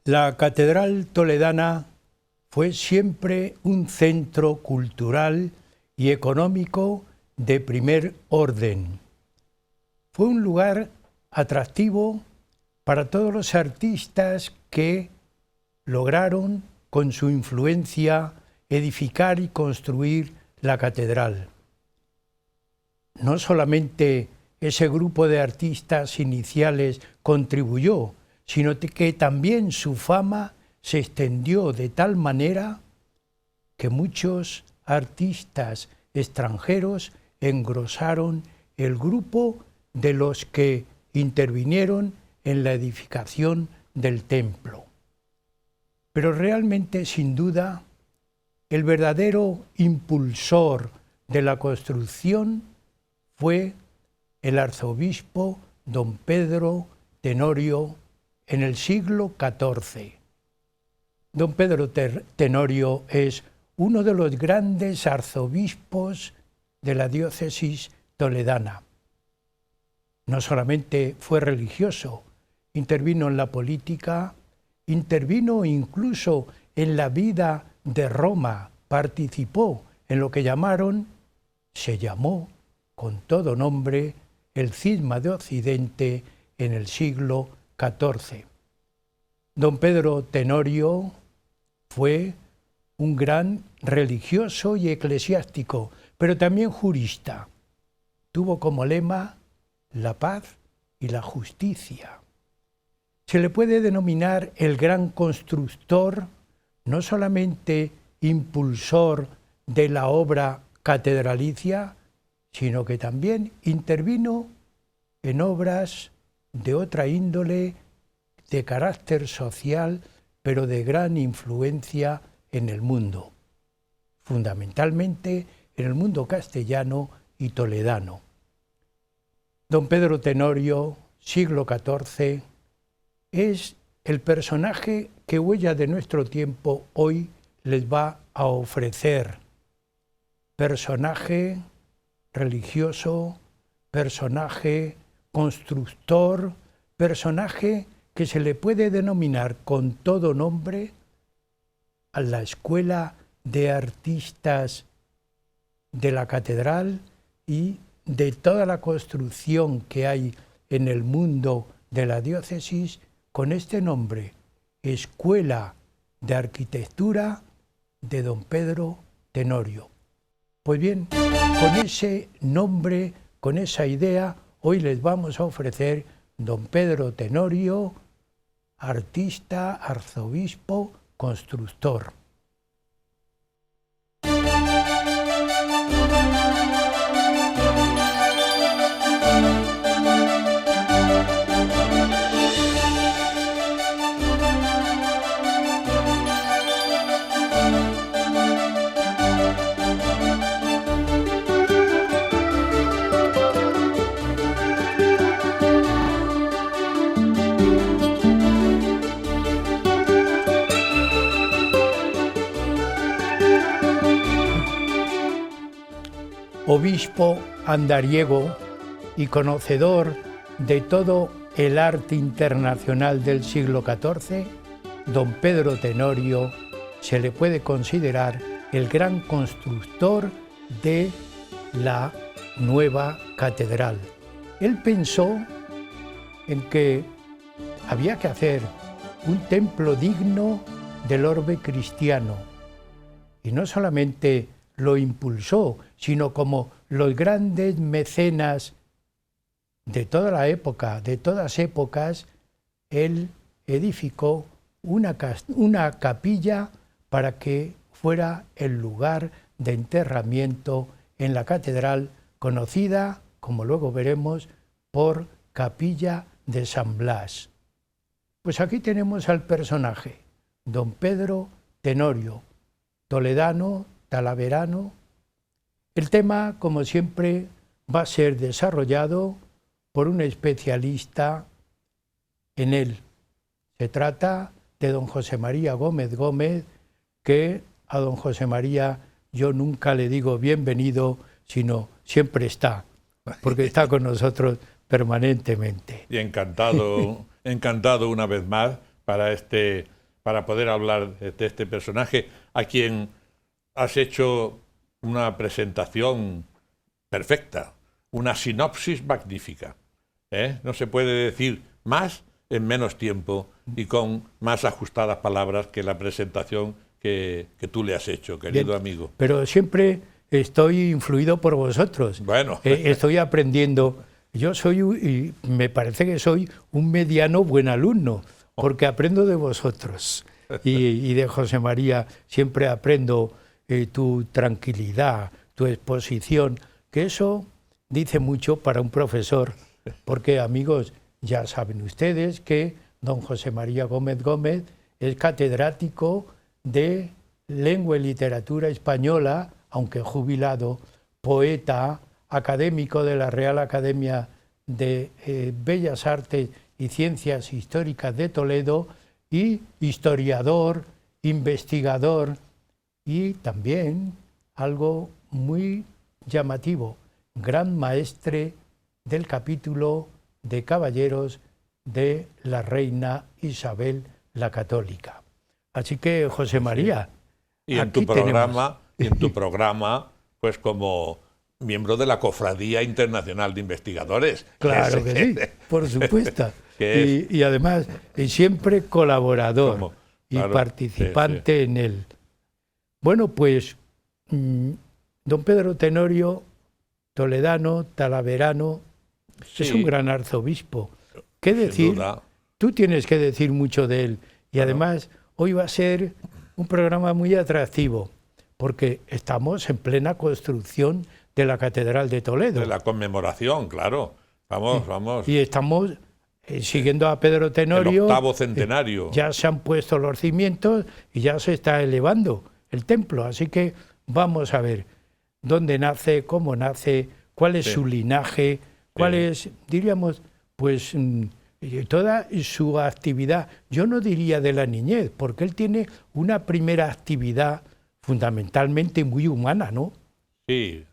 La Catedral Toledana fue siempre un centro cultural y económico de primer orden. Fue un lugar atractivo para todos los artistas que lograron, con su influencia, edificar y construir la catedral. No solamente ese grupo de artistas iniciales contribuyó, sino que también su fama se extendió de tal manera que muchos artistas extranjeros engrosaron el grupo de los que intervinieron en la edificación del templo. Pero realmente, sin duda, el verdadero impulsor de la construcción fue el arzobispo don Pedro Tenorio en el siglo XIV. Don Pedro Tenorio es uno de los grandes arzobispos de la diócesis toledana. No solamente fue religioso, intervino en la política, intervino incluso en la vida de Roma, participó en lo que se llamó con todo nombre, el Cisma de Occidente en el siglo XIV. Don Pedro Tenorio fue un gran religioso y eclesiástico, pero también jurista. Tuvo como lema la paz y la justicia. Se le puede denominar el gran constructor, no solamente impulsor de la obra catedralicia, sino que también intervino en obras de otra índole, de carácter social, pero de gran influencia en el mundo, fundamentalmente en el mundo castellano y toledano. Don Pedro Tenorio, siglo XIV, es el personaje que Huella de Nuestro Tiempo hoy les va a ofrecer. Personaje religioso, personaje constructor, personaje que se le puede denominar con todo nombre a la escuela de artistas de la catedral y de toda la construcción que hay en el mundo de la diócesis con este nombre, Escuela de Arquitectura de don Pedro Tenorio. Pues bien, con ese nombre, con esa idea, hoy les vamos a ofrecer don Pedro Tenorio, artista, arzobispo, constructor. Obispo andariego y conocedor de todo el arte internacional del siglo XIV, don Pedro Tenorio se le puede considerar el gran constructor de la nueva catedral. Él pensó en que había que hacer un templo digno del orbe cristiano, y no solamente lo impulsó, sino como los grandes mecenas de toda la época, de todas épocas, él edificó una capilla para que fuera el lugar de enterramiento en la catedral, conocida, como luego veremos, por Capilla de San Blas. Pues aquí tenemos al personaje, don Pedro Tenorio, toledano, talaverano. El tema, como siempre, va a ser desarrollado por un especialista en él. Se trata de don José María Gómez Gómez, que a don José María yo nunca le digo bienvenido, sino siempre está, porque está con nosotros permanentemente. Y encantado una vez más para poder hablar de este personaje, a quien has hecho una presentación perfecta, una sinopsis magnífica. No se puede decir más en menos tiempo y con más ajustadas palabras que la presentación que tú le has hecho, querido Bien, amigo. pero siempre estoy influido por vosotros. Bueno. Estoy aprendiendo. Yo soy, y me parece que soy un mediano buen alumno, porque aprendo de vosotros. Y de José María siempre aprendo tu tranquilidad, tu exposición, que eso dice mucho para un profesor, porque, amigos, ya saben ustedes que don José María Gómez Gómez es catedrático de Lengua y Literatura Española, aunque jubilado, poeta, académico de la Real Academia de Bellas Artes y Ciencias Históricas de Toledo, y historiador, investigador, y también, algo muy llamativo, gran maestre del capítulo de caballeros de la reina Isabel la Católica. Así que, José María, y en tu programa, pues como miembro de la Cofradía Internacional de Investigadores. Claro que sí, por supuesto. Y además, siempre colaborador y participante en él. Bueno, pues, don Pedro Tenorio, toledano, talaverano, es un gran arzobispo. ¿Qué decir? Tú tienes que decir mucho de él. Y además, hoy va a ser un programa muy atractivo, porque estamos en plena construcción de la Catedral de Toledo. De la conmemoración, claro. Vamos. Y estamos siguiendo a Pedro Tenorio. El 8º centenario. Ya se han puesto los cimientos y ya se está elevando el templo. Así que vamos a ver dónde nace, cómo nace, cuál es su linaje, cuál es, diríamos, pues toda su actividad. Yo no diría de la niñez, porque él tiene una primera actividad fundamentalmente muy humana, ¿no? Sí.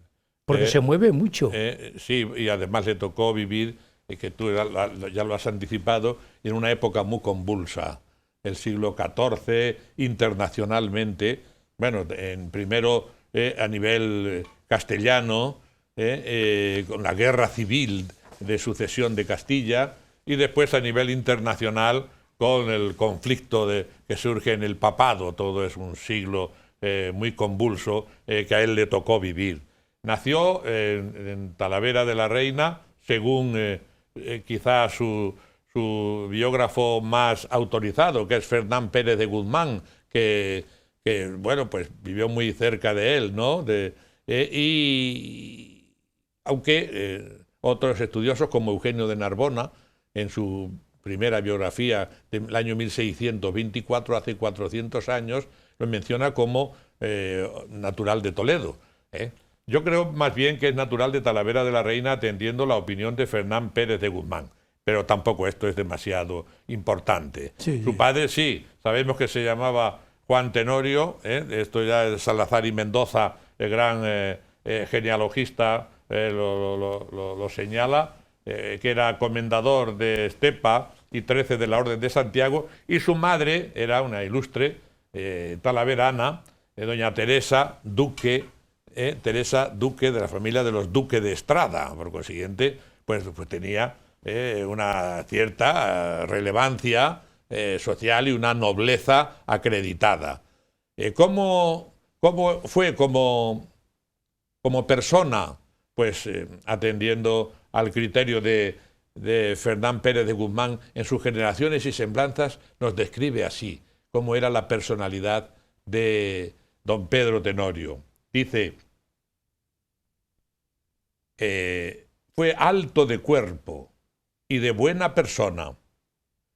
Porque se mueve mucho. Sí, y además le tocó vivir, que tú ya lo has anticipado, en una época muy convulsa, el siglo XIV, internacionalmente, bueno, primero a nivel castellano, con la guerra civil de sucesión de Castilla, y después a nivel internacional con el conflicto que surge en el papado. Todo es un siglo muy convulso que a él le tocó vivir. Nació en Talavera de la Reina, según quizás su biógrafo más autorizado, que es Fernán Pérez de Guzmán, que bueno, pues vivió muy cerca de él, ¿no? Y aunque otros estudiosos como Eugenio de Narbona, en su primera biografía del año 1624, hace 400 años, lo menciona como natural de Toledo. Yo creo más bien que es natural de Talavera de la Reina, atendiendo la opinión de Fernán Pérez de Guzmán, pero tampoco esto es demasiado importante. Su padre sí, sabemos que se llamaba Juan Tenorio, esto ya es Salazar y Mendoza, el gran genealogista, lo señala, que era comendador de Estepa y 13 de la Orden de Santiago, y su madre era una ilustre talaverana, doña Teresa Duque, de la familia de los Duque de Estrada. Por consiguiente, pues tenía una cierta relevancia social y una nobleza acreditada. ¿Cómo fue como persona? Pues atendiendo al criterio de Fernán Pérez de Guzmán, en sus Generaciones y Semblanzas nos describe así cómo era la personalidad de don Pedro Tenorio. Dice, fue alto de cuerpo y de buena persona,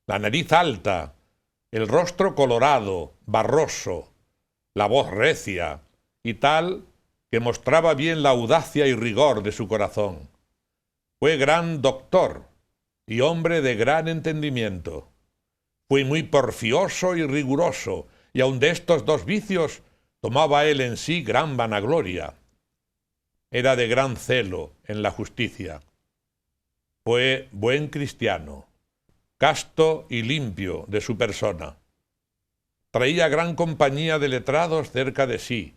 la nariz alta, el rostro colorado, barroso, la voz recia y tal que mostraba bien la audacia y rigor de su corazón. Fue gran doctor y hombre de gran entendimiento. Fue muy porfioso y riguroso, y aun de estos dos vicios tomaba él en sí gran vanagloria. Era de gran celo en la justicia. Fue buen cristiano, casto y limpio de su persona. Traía gran compañía de letrados cerca de sí,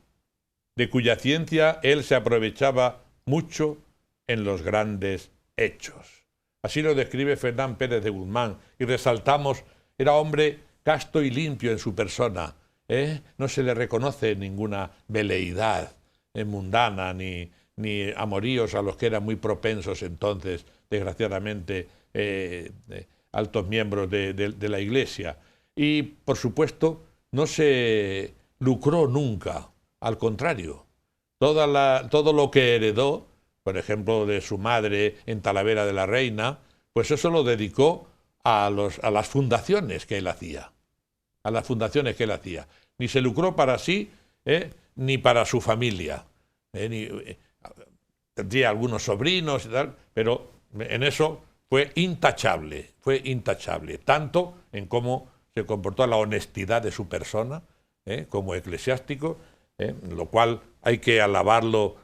de cuya ciencia él se aprovechaba mucho en los grandes hechos. Así lo describe Fernán Pérez de Guzmán, y resaltamos, era hombre casto y limpio en su persona, no se le reconoce ninguna veleidad mundana ni amoríos a los que eran muy propensos entonces, desgraciadamente, altos miembros de la Iglesia. Y, por supuesto, no se lucró nunca, al contrario. Todo lo que heredó, por ejemplo, de su madre en Talavera de la Reina, pues eso lo dedicó a las fundaciones que él hacía. A las fundaciones que él hacía. Ni se lucró para sí, ni para su familia. Tendría algunos sobrinos y tal, pero en eso fue intachable, tanto en cómo se comportó, la honestidad de su persona, como eclesiástico, lo cual hay que alabarlo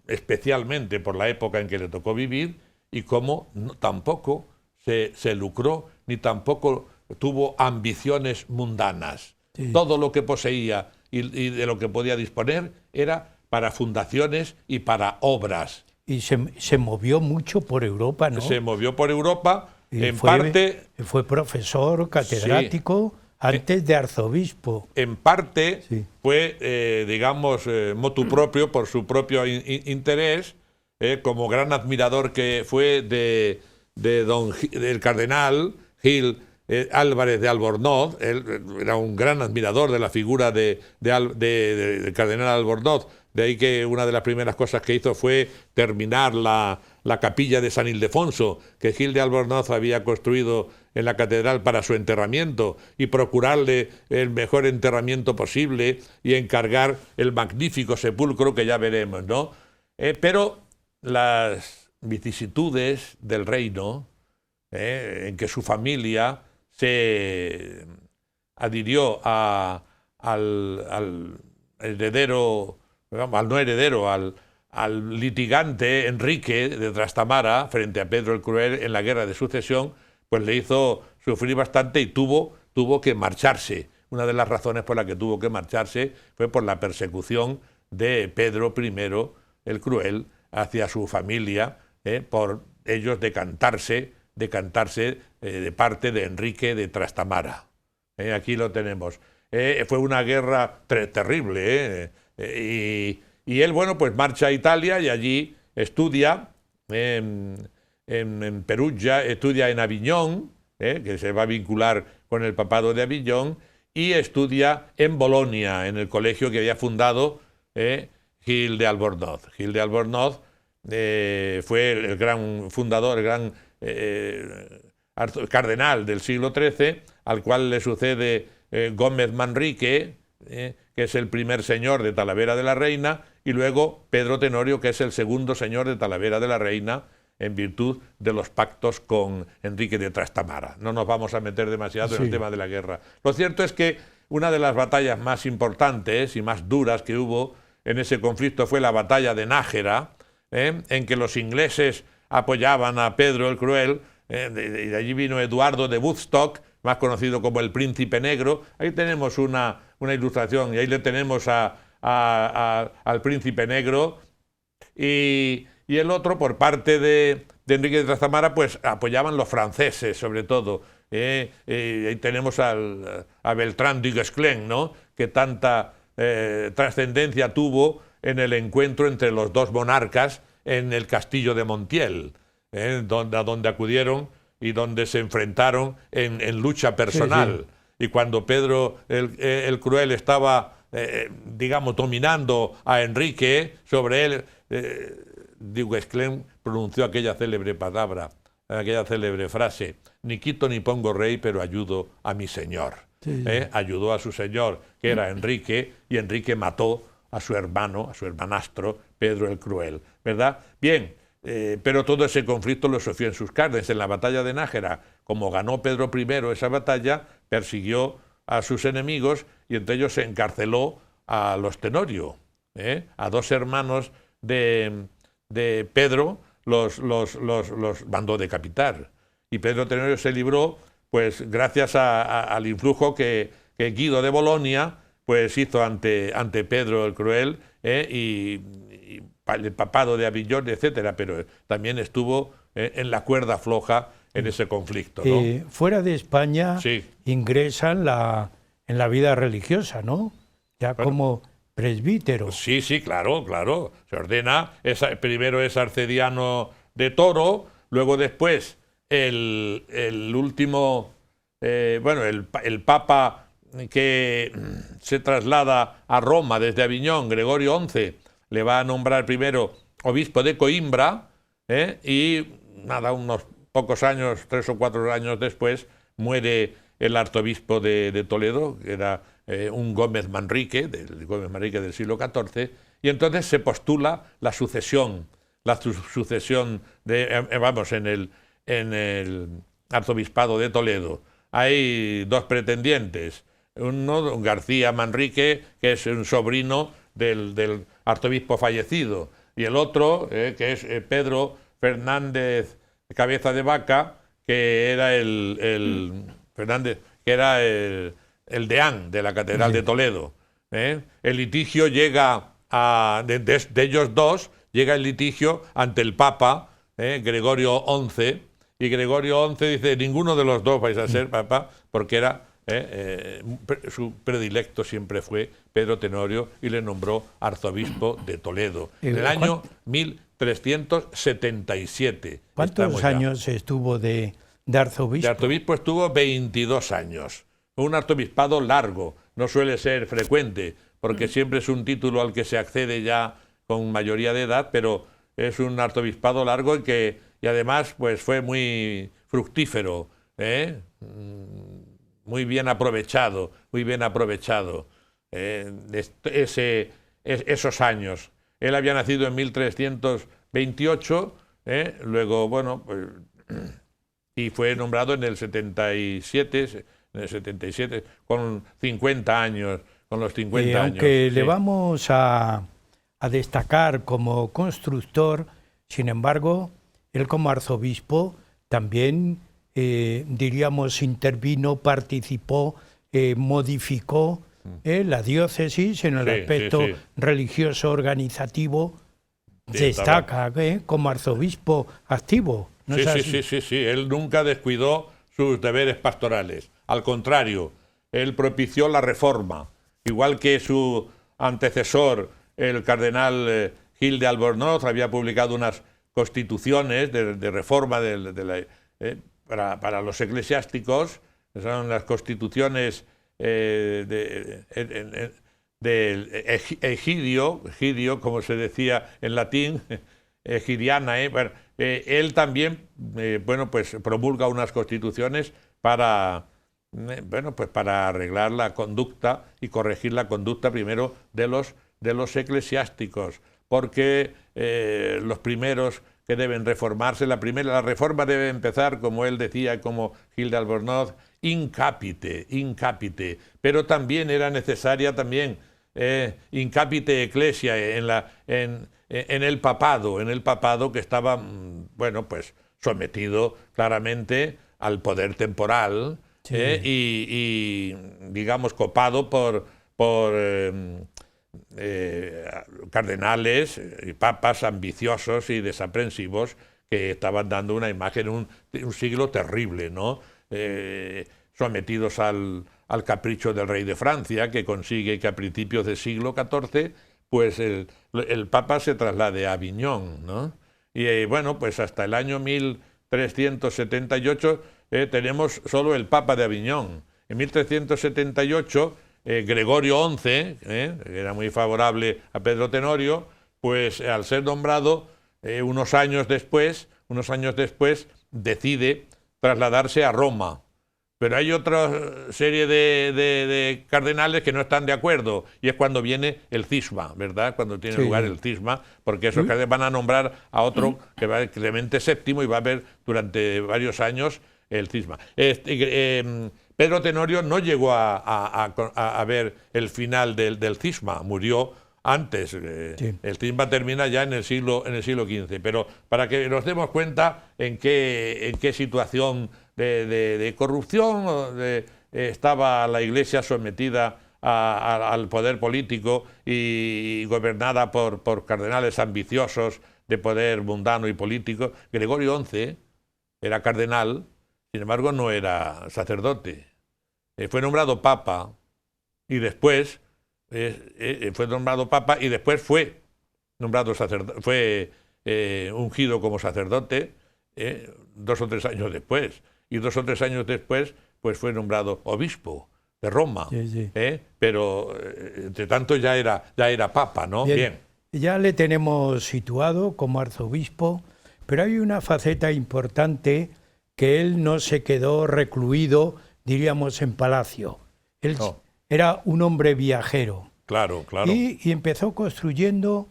especialmente por la época en que le tocó vivir, y cómo tampoco se lucró, ni tampoco tuvo ambiciones mundanas. Sí. Todo lo que poseía y de lo que podía disponer era para fundaciones y para obras. Y se movió mucho por Europa, ¿no? Se movió por Europa, y en parte... Fue profesor, catedrático, sí, antes de arzobispo. En parte sí. Fue, digamos, motu propio, por su propio interés, como gran admirador que fue del cardenal Gil Álvarez de Albornoz. Él era un gran admirador de la figura del cardenal Albornoz. De ahí que una de las primeras cosas que hizo fue terminar la capilla de San Ildefonso, que Gil de Albornoz había construido en la catedral para su enterramiento, y procurarle el mejor enterramiento posible y encargar el magnífico sepulcro que ya veremos, ¿no? Pero las vicisitudes del reino, en que su familia se adhirió al heredero, al no heredero, al litigante Enrique de Trastamara frente a Pedro el Cruel en la guerra de sucesión, pues le hizo sufrir bastante y tuvo que marcharse. Una de las razones por las que tuvo que marcharse fue por la persecución de Pedro I el Cruel hacia su familia, por ellos decantarse de parte de Enrique de Trastamara. Aquí lo tenemos. Fue una guerra terrible, y él, bueno, pues marcha a Italia y allí estudia en Perugia, estudia en Aviñón, que se va a vincular con el papado de Aviñón, y estudia en Bolonia, en el colegio que había fundado Gil de Albornoz. Gil de Albornoz fue el gran fundador, el gran cardenal del siglo XIII, al cual le sucede Gómez Manrique, que es el primer señor de Talavera de la Reina, y luego Pedro Tenorio, que es el segundo señor de Talavera de la Reina, en virtud de los pactos con Enrique de Trastamara. No nos vamos a meter demasiado en el tema de la guerra. Lo cierto es que una de las batallas más importantes y más duras que hubo en ese conflicto fue la batalla de Nájera, en que los ingleses apoyaban a Pedro el Cruel, y de allí vino Eduardo de Woodstock, más conocido como el Príncipe Negro. Ahí tenemos una ilustración, y ahí le tenemos al Príncipe Negro, y el otro, por parte de Enrique de Trastamara, pues apoyaban los franceses, sobre todo. Ahí tenemos a Beltrán du Guesclin, ¿no?, que tanta trascendencia tuvo en el encuentro entre los dos monarcas en el castillo de Montiel, a donde acudieron y donde se enfrentaron en lucha personal. Sí, sí. Y cuando Pedro el Cruel estaba, digamos, dominando a Enrique sobre él, du Guesclin pronunció aquella célebre palabra, aquella célebre frase: ni quito ni pongo rey, pero ayudo a mi señor. Sí. Ayudó a su señor, que era Enrique, y Enrique mató a su hermano, a su hermanastro, Pedro el Cruel, ¿verdad? Bien, pero todo ese conflicto lo sufrió en sus carnes. En la batalla de Nájera, como ganó Pedro I esa batalla, persiguió a sus enemigos, y entre ellos se encarceló a los Tenorio, a dos hermanos de Pedro, los mandó decapitar. Y Pedro Tenorio se libró pues gracias al influjo que Guido de Bolonia pues hizo ante Pedro el Cruel, y el papado de Avillón, etcétera, pero también estuvo en la cuerda floja en ese conflicto, ¿no? Fuera de España Sí. ingresa en la vida religiosa, ¿no? Ya Bueno, como presbítero. Sí, sí, claro, claro. Se ordena, primero es arcediano de Toro, luego después el último, el papa que se traslada a Roma desde Aviñón, Gregorio XI, le va a nombrar primero obispo de Coimbra, y nada, unos pocos años, 3 o 4 años después, muere el arzobispo de Toledo, que era un Gómez Manrique, del siglo XIV, y entonces se postula la sucesión en el arzobispado de Toledo. Hay 2 pretendientes, uno, García Manrique, que es un sobrino del arzobispo fallecido, y el otro, que es Pedro Fernández Cabeza de Vaca, que era Fernández, que era el deán de la Catedral de Toledo. El litigio llega de ellos dos, llega el litigio ante el Papa, Gregorio XI, y Gregorio XI dice: ninguno de los dos vais a ser Papa, porque era su predilecto siempre fue Pedro Tenorio, y le nombró arzobispo de Toledo en el año 1377. ¿Cuántos años estuvo de arzobispo? De arzobispo estuvo 22 años. Un arzobispado largo, no suele ser frecuente, porque siempre es un título al que se accede ya con mayoría de edad, pero es un arzobispado largo y además pues fue muy fructífero, muy bien aprovechado, esos años. Él había nacido en 1328, luego, bueno, pues, y fue nombrado en el 77, con 50 años, con los 50 años. Aunque le vamos a destacar como constructor, sin embargo, él como arzobispo también, diríamos, intervino, participó, modificó la diócesis en el aspecto religioso organizativo. Destaca como arzobispo activo. ¿No es así? Sí. Él nunca descuidó sus deberes pastorales. Al contrario, él propició la reforma, igual que su antecesor, el cardenal Gil de Albornoz, había publicado unas constituciones de reforma para los eclesiásticos. Son las constituciones del Egidio, como se decía en latín, egidiana. Él también pues promulga unas constituciones para arreglar la conducta y corregir la conducta primero de los eclesiásticos, porque los primeros que deben reformarse, la reforma debe empezar, como él decía, como Gil de Albornoz, in capite, pero también era necesaria in capite ecclesia en el papado que estaba, pues sometido claramente al poder temporal, y digamos copado por cardenales y papas ambiciosos y desaprensivos que estaban dando una imagen, un siglo terrible, ¿no? Sometidos al capricho del rey de Francia, que consigue que a principios del siglo XIV pues el Papa se traslade a Aviñón, ¿no? Y pues hasta el año 1378 tenemos solo el Papa de Aviñón. En 1378 Gregorio XI, que era muy favorable a Pedro Tenorio, pues al ser nombrado unos años después decide trasladarse a Roma. Pero hay otra serie de cardenales que no están de acuerdo, y es cuando viene el cisma, ¿verdad? Cuando tiene lugar el cisma, porque esos cardenales van a nombrar a otro, que va a Clemente VII, y va a haber durante varios años el cisma. Pedro Tenorio no llegó a ver el final del cisma, murió antes. El cisma termina ya en el siglo XV, pero para que nos demos cuenta en qué situación de corrupción, estaba la Iglesia sometida al poder político y gobernada por cardenales ambiciosos de poder mundano y político. Gregorio XI era cardenal, sin embargo no era sacerdote. Fue nombrado papa y después fue nombrado sacerdote, fue ungido como sacerdote 2 o 3 años después, y 2 o 3 años después pues fue nombrado obispo de Roma, sí. Pero entre tanto ya era papa, ¿no? Bien. Ya le tenemos situado como arzobispo, pero hay una faceta importante, que él no se quedó recluido, diríamos, en palacio. Él era un hombre viajero. Claro. Y empezó construyendo,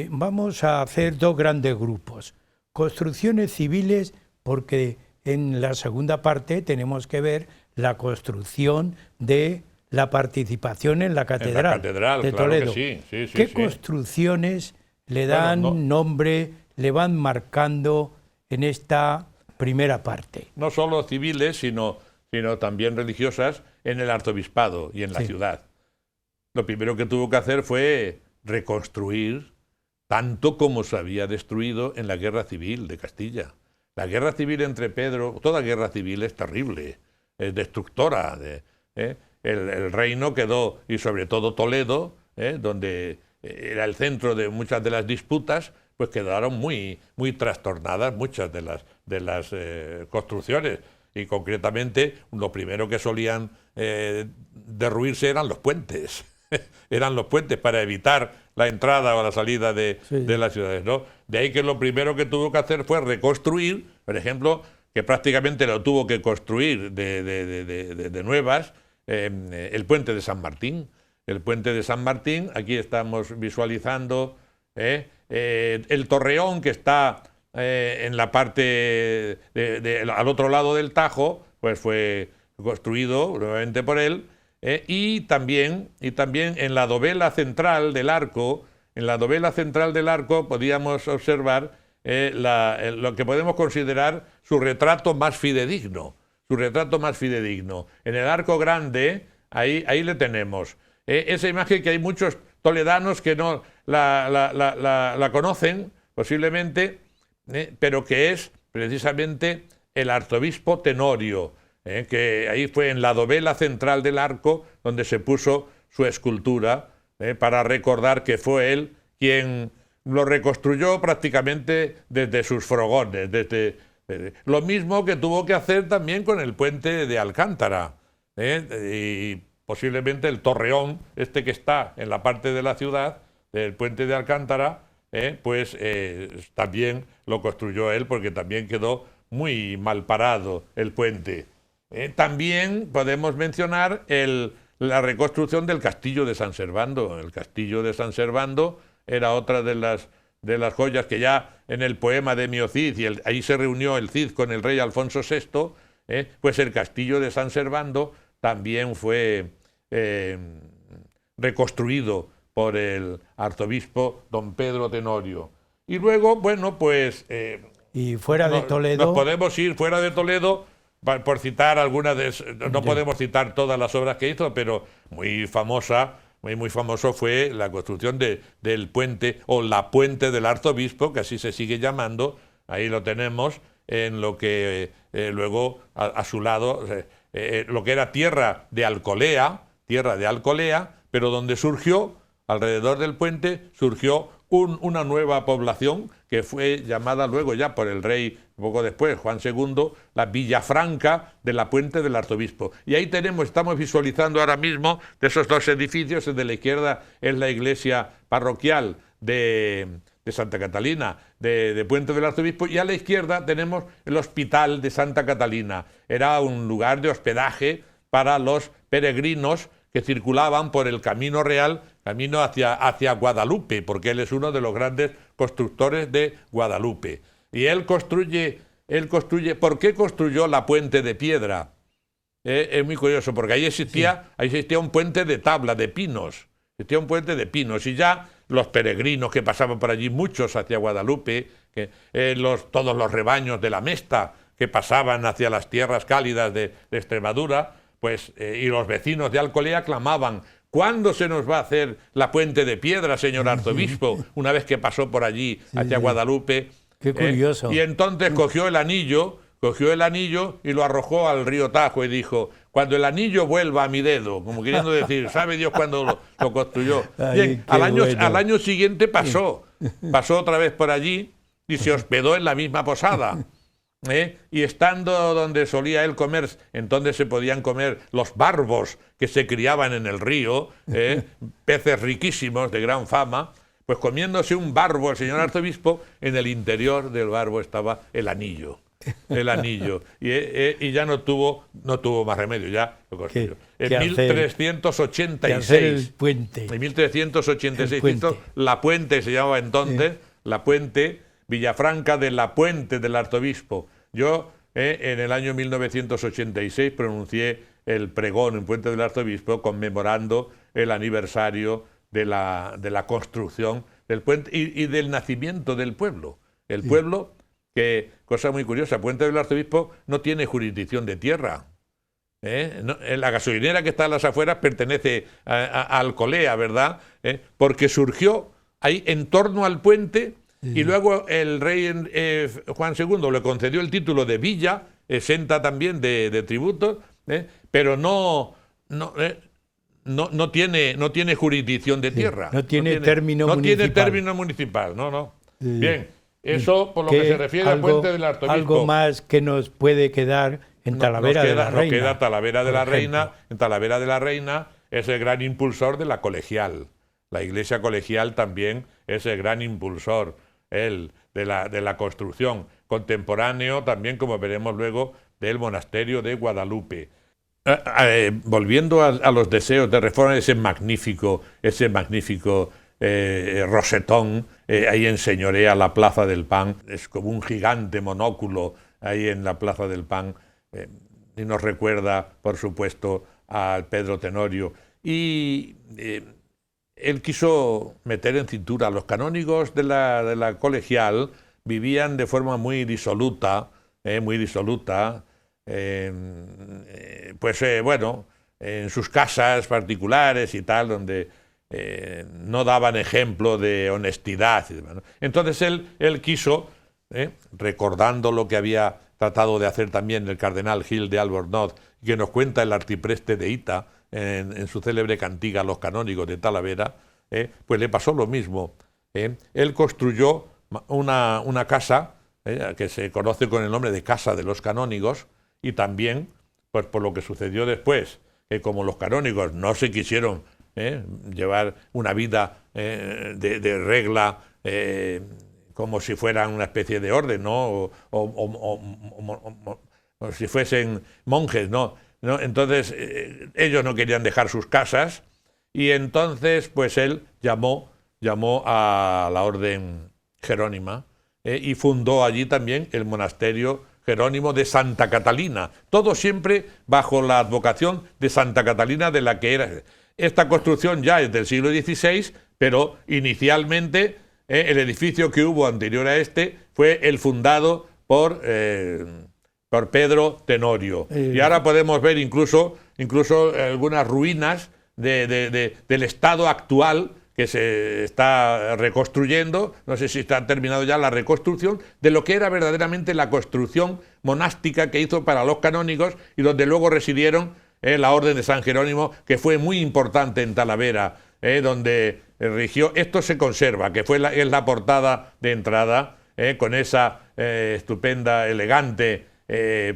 vamos a hacer 2 grandes grupos. Construcciones civiles, porque en la segunda parte tenemos que ver la construcción de la participación en la catedral, de Toledo. Que sí. ¿Qué construcciones le dan nombre, le van marcando en esta primera parte? No solo civiles, sino también religiosas en el arzobispado y en la ciudad. Lo primero que tuvo que hacer fue reconstruir tanto como se había destruido en la Guerra Civil de Castilla. La guerra civil entre Pedro, toda guerra civil es terrible, es destructora. El reino quedó, y sobre todo Toledo, donde era el centro de muchas de las disputas, pues quedaron muy trastornadas muchas de las construcciones. Y concretamente, lo primero que solían derruirse eran los puentes. Eran los puentes para evitar la entrada o la salida de las ciudades, ¿no? De ahí que lo primero que tuvo que hacer fue reconstruir, por ejemplo, que prácticamente lo tuvo que construir de nuevas, el puente de San Martín. El puente de San Martín, aquí estamos visualizando el torreón que está en la parte al otro lado del Tajo, pues fue construido nuevamente por él. Y también en la dovela central del arco, podíamos observar lo que podemos considerar su retrato más fidedigno. En el arco grande, ahí le tenemos. Esa imagen que hay muchos toledanos que no la conocen, posiblemente, pero que es precisamente el arzobispo Tenorio, que ahí fue en la dovela central del arco donde se puso su escultura, para recordar que fue él quien lo reconstruyó prácticamente desde sus frogones, lo mismo que tuvo que hacer también con el puente de Alcántara, y posiblemente el torreón que está en la parte de la ciudad, del puente de Alcántara, pues también lo construyó él, porque también quedó muy mal parado el puente. También podemos mencionar la reconstrucción del castillo de San Servando. El castillo de San Servando era otra de las joyas que ya en el poema de Mio Cid, y ahí se reunió el Cid con el rey Alfonso VI, pues el castillo de San Servando también fue reconstruido por el arzobispo don Pedro Tenorio. Y luego, bueno, pues... y fuera de Toledo... Nos podemos ir fuera de Toledo, por citar algunas no podemos citar todas las obras que hizo, pero muy famoso fue la construcción del puente, o la puente del arzobispo, que así se sigue llamando. Ahí lo tenemos, en lo que luego a su lado, lo que era tierra de Alcolea, pero donde surgió, alrededor del puente, surgió una nueva población que fue llamada luego ya por el rey, poco después, Juan II, la Villafranca de la Puente del Arzobispo. Y ahí estamos visualizando ahora mismo de esos 2 edificios. El de la izquierda es la iglesia parroquial de Santa Catalina, de Puente del Arzobispo, y a la izquierda tenemos el Hospital de Santa Catalina. Era un lugar de hospedaje para los peregrinos que circulaban por el camino real, camino hacia Guadalupe, porque él es uno de los grandes constructores de Guadalupe. Y él construye, ¿por qué construyó la puente de piedra? Es muy curioso, porque ahí existía un puente de tabla, de pinos, y ya los peregrinos que pasaban por allí, muchos hacia Guadalupe, todos los rebaños de la Mesta, que pasaban hacia las tierras cálidas de Extremadura, pues, y los vecinos de Alcolea clamaban: ¿cuándo se nos va a hacer la puente de piedra, señor arzobispo? Una vez que pasó por allí hacia Guadalupe. Qué curioso. Y entonces cogió el anillo y lo arrojó al río Tajo y dijo: cuando el anillo vuelva a mi dedo, como queriendo decir, ¿sabe Dios cuándo lo construyó? Bien, al año siguiente pasó otra vez por allí y se hospedó en la misma posada. Y estando donde solía él comer, entonces se podían comer los barbos que se criaban en el río, peces riquísimos de gran fama. Pues comiéndose un barbo el señor arzobispo, en el interior del barbo estaba el anillo. Y ya no tuvo más remedio, ya lo construyó. En 1386. En 1386, la Puente se llamaba entonces, la Puente, Villafranca de la Puente del arzobispo. Yo en el año 1986 pronuncié el pregón en Puente del arzobispo conmemorando el aniversario de la construcción del puente y del nacimiento del pueblo. El pueblo, que, cosa muy curiosa, Puente del arzobispo no tiene jurisdicción de tierra. La gasolinera que está a las afueras pertenece a Alcolea, ¿verdad? Porque surgió ahí en torno al puente y luego el rey Juan II le concedió el título de villa, exenta también de tributos, pero no tiene jurisdicción de tierra. No tiene término municipal. No tiene término municipal, no. Bien, eso por lo que se refiere al Puente del arzobispo. Algo más que nos puede quedar en Talavera de la Reina. Nos queda Talavera de la Reina. En Talavera de la Reina es el gran impulsor de la colegial. La iglesia colegial también es el gran impulsor de la construcción. Contemporáneo también, como veremos luego, del monasterio de Guadalupe. Volviendo a los deseos de reforma, ese magnífico rosetón ahí enseñorea la Plaza del Pan, es como un gigante monóculo ahí en la Plaza del Pan, y nos recuerda, por supuesto, a Pedro Tenorio. Y él quiso meter en cintura a los canónigos de la colegial, vivían de forma muy disoluta, en sus casas particulares y tal, donde no daban ejemplo de honestidad. Entonces él quiso, recordando lo que había tratado de hacer también el cardenal Gil de Albornoz, que nos cuenta el arcipreste de Hita en su célebre cantiga Los canónigos de Talavera, pues le pasó lo mismo. Él construyó una casa que se conoce con el nombre de Casa de los Canónigos, y también, pues por lo que sucedió después, que como los canónigos no se quisieron llevar una vida de regla como si fueran una especie de orden, ¿no? O si fuesen monjes, ¿no? Entonces ellos no querían dejar sus casas, y entonces pues él llamó a la orden jerónima y fundó allí también el monasterio Jerónimo de Santa Catalina, todo siempre bajo la advocación de Santa Catalina, de la que era. Esta construcción ya es del siglo XVI, pero inicialmente el edificio que hubo anterior a este fue el fundado por Pedro Tenorio. Y ahora podemos ver incluso algunas ruinas del estado actual que se está reconstruyendo. No sé si está terminado ya la reconstrucción de lo que era verdaderamente la construcción monástica que hizo para los canónigos y donde luego residieron la Orden de San Jerónimo, que fue muy importante en Talavera, donde rigió. Esto se conserva, que es la portada de entrada, con esa estupenda, elegante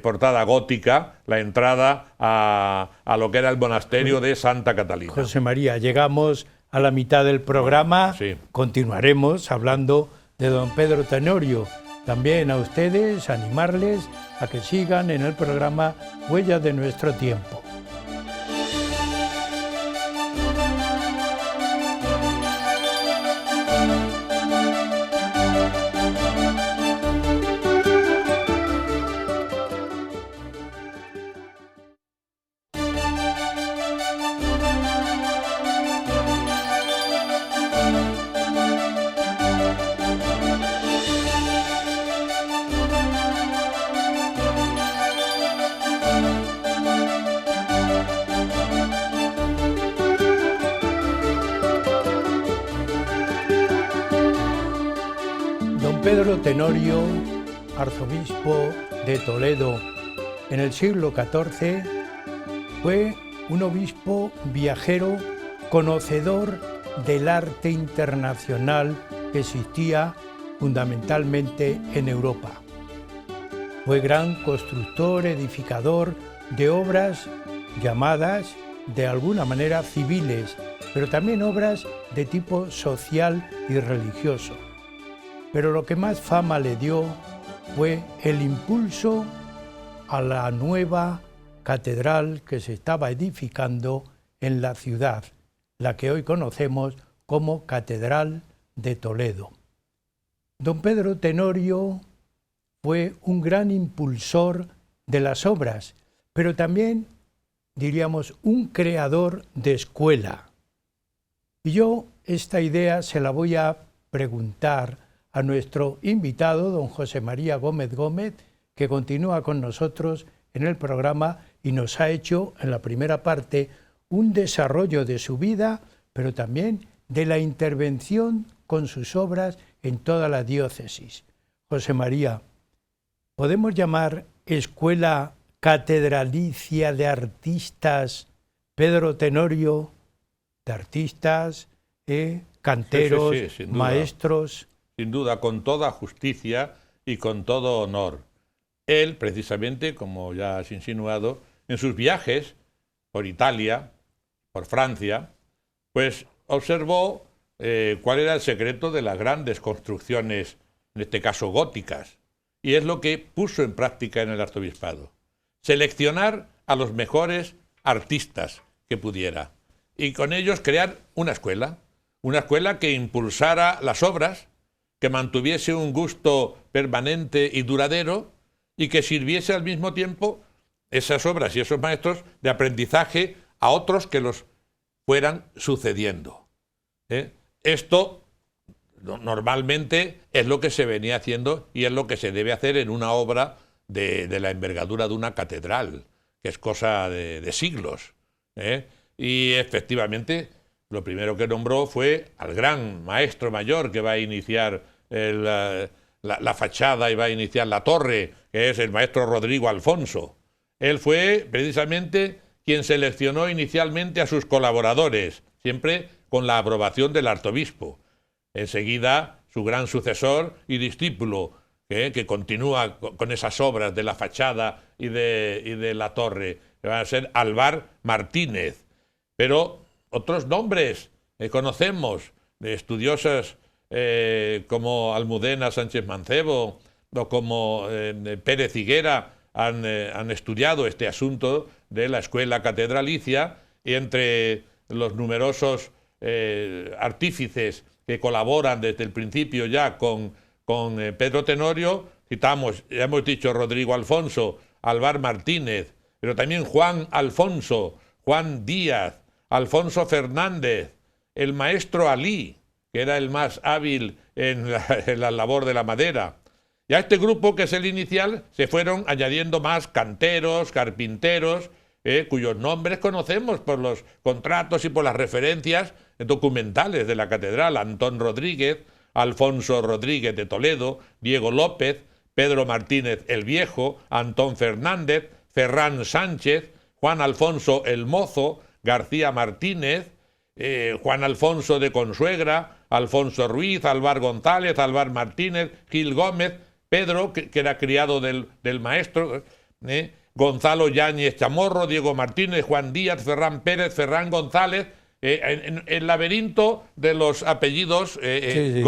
portada gótica, la entrada a lo que era el monasterio de Santa Catalina. José María, llegamos a la mitad del programa. Sí. Continuaremos hablando de don Pedro Tenorio. También a ustedes animarles a que sigan en el programa Huellas de Nuestro Tiempo. Pedro Tenorio, arzobispo de Toledo en el siglo XIV, fue un obispo viajero, conocedor del arte internacional que existía fundamentalmente en Europa. Fue gran constructor, edificador de obras llamadas de alguna manera civiles, pero también obras de tipo social y religioso. Pero lo que más fama le dio fue el impulso a la nueva catedral que se estaba edificando en la ciudad, la que hoy conocemos como Catedral de Toledo. Don Pedro Tenorio fue un gran impulsor de las obras, pero también, diríamos, un creador de escuela. Y yo esta idea se la voy a preguntar a nuestro invitado, don José María Gómez Gómez, que continúa con nosotros en el programa y nos ha hecho, en la primera parte, un desarrollo de su vida, pero también de la intervención con sus obras en toda la diócesis. José María, ¿podemos llamar Escuela Catedralicia de Artistas Pedro Tenorio, de artistas, canteros, sí, sin duda. maestros? Sin duda, con toda justicia y con todo honor. Él, precisamente, como ya has insinuado, en sus viajes por Italia, por Francia, pues observó cuál era el secreto de las grandes construcciones, en este caso góticas, y es lo que puso en práctica en el arzobispado. Seleccionar a los mejores artistas que pudiera y con ellos crear una escuela que impulsara las obras, que mantuviese un gusto permanente y duradero y que sirviese al mismo tiempo esas obras y esos maestros de aprendizaje a otros que los fueran sucediendo. Esto normalmente es lo que se venía haciendo y es lo que se debe hacer en una obra de la envergadura de una catedral, que es cosa de siglos. Y efectivamente lo primero que nombró fue al gran maestro mayor que va a iniciar la fachada y va a iniciar la torre, que es el maestro Rodrigo Alfonso. Él fue precisamente quien seleccionó inicialmente a sus colaboradores, siempre con la aprobación del arzobispo. Enseguida, su gran sucesor y discípulo, que continúa con esas obras de la fachada y de la torre, que van a ser Álvar Martínez. Pero otros nombres que conocemos de estudiosas como Almudena Sánchez Mancebo o como Pérez Higuera han estudiado este asunto de la escuela catedralicia, y entre los numerosos artífices que colaboran desde el principio ya con Pedro Tenorio, citamos, ya hemos dicho, Rodrigo Alfonso, Álvar Martínez, pero también Juan Alfonso, Juan Díaz, Alfonso Fernández, el maestro Alí, que era el más hábil en la labor de la madera. Y a este grupo, que es el inicial, se fueron añadiendo más canteros, carpinteros, cuyos nombres conocemos por los contratos y por las referencias documentales de la catedral: Antón Rodríguez, Alfonso Rodríguez de Toledo, Diego López, Pedro Martínez el Viejo, Antón Fernández, Ferrán Sánchez, Juan Alfonso el Mozo, García Martínez, Juan Alfonso de Consuegra, Alfonso Ruiz, Álvar González, Álvar Martínez, Gil Gómez, Pedro, que era criado del maestro, Gonzalo Yáñez Chamorro, Diego Martínez, Juan Díaz, Ferrán Pérez, Ferrán González, en el laberinto de los apellidos, Sí.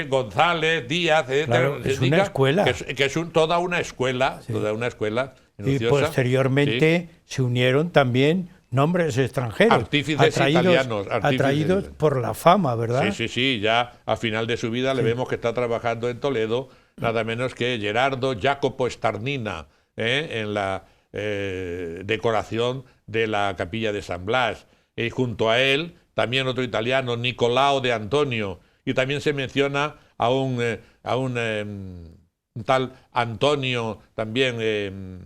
González, Díaz, Claro, es una escuela. que es toda una escuela, Sí. toda una escuela Y minuciosa. posteriormente se unieron también nombres extranjeros, Artífices italianos. atraídos por la fama, ¿verdad? Sí, ya a final de su vida le vemos que está trabajando en Toledo, nada menos que Gerardo Jacopo Starnina, en la decoración de la capilla de San Blas. Y junto a él, también otro italiano, Nicolao de Antonio, y también se menciona a un tal Antonio, también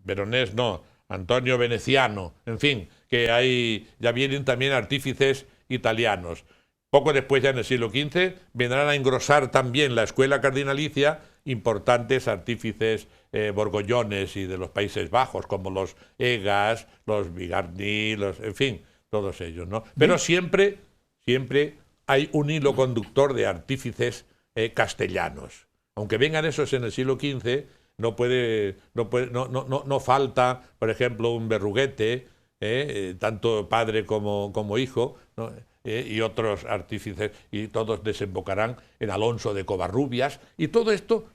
veronés, no, Antonio Veneciano, en fin, que hay, ya vienen también artífices italianos. Poco después, ya en el siglo XV, vendrán a engrosar también la escuela cardinalicia importantes artífices borgollones y de los Países Bajos, como los Egas, los Bigarny, en fin, todos ellos, ¿no? Pero siempre hay un hilo conductor de artífices castellanos. Aunque vengan esos en el siglo XV, no falta, por ejemplo, un Berruguete, tanto padre como hijo, ¿no? Y otros artífices, y todos desembocarán en Alonso de Covarrubias, y todo esto